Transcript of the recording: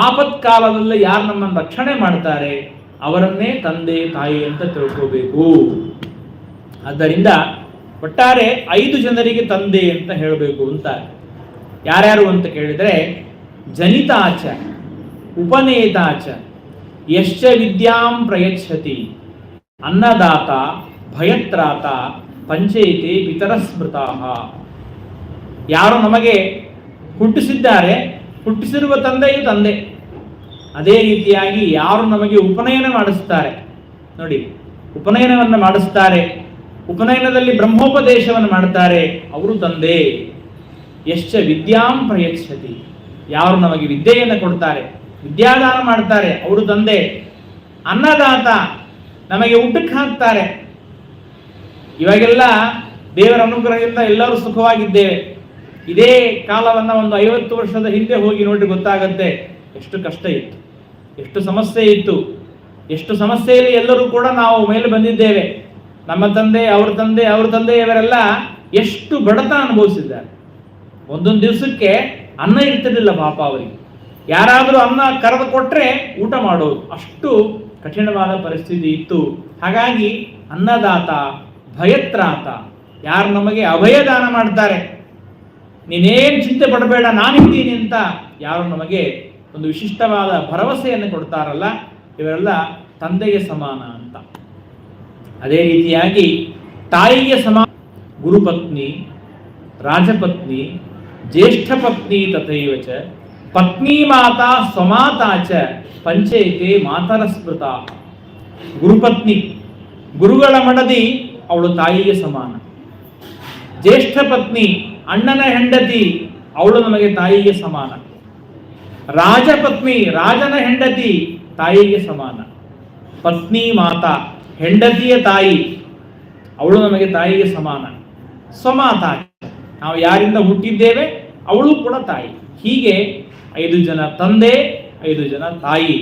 ಆಪತ್ಕಾಲದಲ್ಲಿ ಯಾರು ನಮ್ಮನ್ನು ರಕ್ಷಣೆ ಮಾಡ್ತಾರೆ ಅವರನ್ನೇ ತಂದೆ ತಾಯಿ ಅಂತ ತಿಳ್ಕೋಬೇಕು. ಆದ್ದರಿಂದ ಒಟ್ಟಾರೆ 5 ಜನರಿಗೆ ತಂದೆ ಅಂತ ಹೇಳಬೇಕು ಅಂತ. ಯಾರ್ಯಾರು ಅಂತ ಕೇಳಿದರೆ, ಜನಿತಾಚ, ಉಪನೇತಾಚ, ಯಶ್ಚ ವಿದ್ಯಾಂ ಪ್ರಯಚ್ಛತಿ, ಅನ್ನದಾತ, ಭಯತ್ರಾತ, ಪಂಚೇತೆ ಪಿತರ ಸ್ಮೃತಾಃ. ಯಾರು ನಮಗೆ ಹುಟ್ಟಿಸಿದ್ದಾರೆ, ಹುಟ್ಟಿಸಿರುವ ತಂದೆಯು ತಂದೆ. ಅದೇ ರೀತಿಯಾಗಿ ಯಾರು ನಮಗೆ ಉಪನಯನ ಮಾಡಿಸ್ತಾರೆ, ನೋಡಿ ಉಪನಯನವನ್ನು ಮಾಡಿಸ್ತಾರೆ, ಉಪನಯನದಲ್ಲಿ ಬ್ರಹ್ಮೋಪದೇಶವನ್ನು ಮಾಡ್ತಾರೆ, ಅವರು ತಂದೆ. ಯಶ್ಚ ವಿದ್ಯಾಂ ಪ್ರಯಚ್ಛತಿ, ಯಾರು ನಮಗೆ ವಿದ್ಯೆಯನ್ನು ಕೊಡ್ತಾರೆ, ವಿದ್ಯಾದಾನ ಮಾಡ್ತಾರೆ, ಅವರು ತಂದೆ. ಅನ್ನದಾತ, ನಮಗೆ ಊಟಕ್ಕೆ ಹಾಕ್ತಾರೆ. ಇವಾಗೆಲ್ಲ ದೇವರ ಅನುಗ್ರಹದಿಂದ ಎಲ್ಲರೂ ಸುಖವಾಗಿದ್ದೇವೆ. ಇದೇ ಕಾಲವನ್ನು ಒಂದು 50 ವರ್ಷದ ಹಿಂದೆ ಹೋಗಿ ನೋಡಿ ಗೊತ್ತಾಗತ್ತೆ ಎಷ್ಟು ಕಷ್ಟ ಇತ್ತು, ಎಷ್ಟು ಸಮಸ್ಯೆ ಇತ್ತು. ಎಷ್ಟು ಸಮಸ್ಯೆಯಲ್ಲಿ ಎಲ್ಲರೂ ಕೂಡ ನಾವು ಮೇಲೆ ಬಂದಿದ್ದೇವೆ. ನಮ್ಮ ತಂದೆ, ಅವ್ರ ತಂದೆ, ಅವ್ರ ತಂದೆಯವರೆಲ್ಲ ಎಷ್ಟು ಬಡತನ ಅನುಭವಿಸಿದ್ದಾರೆ. ಒಂದೊಂದು ದಿವಸಕ್ಕೆ ಅನ್ನ ಇರ್ತಿರ್ಲಿಲ್ಲ ಪಾಪ ಅವರಿಗೆ. ಯಾರಾದರೂ ಅನ್ನ ಕರೆದು ಕೊಟ್ಟರೆ ಊಟ ಮಾಡೋದು, ಅಷ್ಟು ಕಠಿಣವಾದ ಪರಿಸ್ಥಿತಿ ಇತ್ತು. ಹಾಗಾಗಿ ಅನ್ನದಾತ, ಭಯತ್ರಾತ, ಯಾರು ನಮಗೆ ಅಭಯದಾನ ಮಾಡ್ತಾರೆ, ನೀನೇನು ಚಿಂತೆ ಪಡಬೇಡ ನಾನಿದ್ದೀನಿ ಅಂತ ಯಾರು ನಮಗೆ ಒಂದು ವಿಶಿಷ್ಟವಾದ ಭರವಸೆಯನ್ನು ಕೊಡ್ತಾರಲ್ಲ, ಇವರೆಲ್ಲ ತಂದೆಗೆ ಸಮಾನ ಅಂತ. ಅದೇ ರೀತಿಯಾಗಿ ತಾಯಿಗೆ ಸಮಾನ ಗುರುಪತ್ನಿ, ರಾಜಪತ್ನಿ, ಜ್ಯೇಷ್ಠ ಪತ್ನಿ ತಥೈವ ಚ ಪತ್ನಿ ಮಾತಾ ಸ್ವಮಾತಾ ಚ ಪಂಚೈತೆ ಮಾತರ ಸ್ಮೃತ. ಗುರುಪತ್ನಿ, ಗುರುಗಳ ಮಡದಿ, ಅವಳು ತಾಯಿಗೆ ಸಮಾನ. ಜ್ಯೇಷ್ಠ ಪತ್ನಿ, ಅಣ್ಣನ ಹೆಂಡತಿ, ಅವಳು ನಮಗೆ ತಾಯಿಗೆ ಸಮಾನ. ರಾಜಪತ್ನಿ, ರಾಜನ ಹೆಂಡತಿ, ತಾಯಿಗೆ ಸಮಾನ. ಪತ್ನಿ ಮಾತಾ, ಹೆಂಡತಿಯ ತಾಯಿ, ಅವಳು ನಮಗೆ ತಾಯಿಗೆ ಸಮಾನ. ಸ್ವಮಾತಾ, ನಾವು ಯಾರಿಂದ ಹುಟ್ಟಿದ್ದೇವೆ ಅವಳು ಕೂಡ ತಾಯಿ. ಹೀಗೆ 5 ಜನ ತಂದೆ, 5 ಜನ ತಾಯಿ.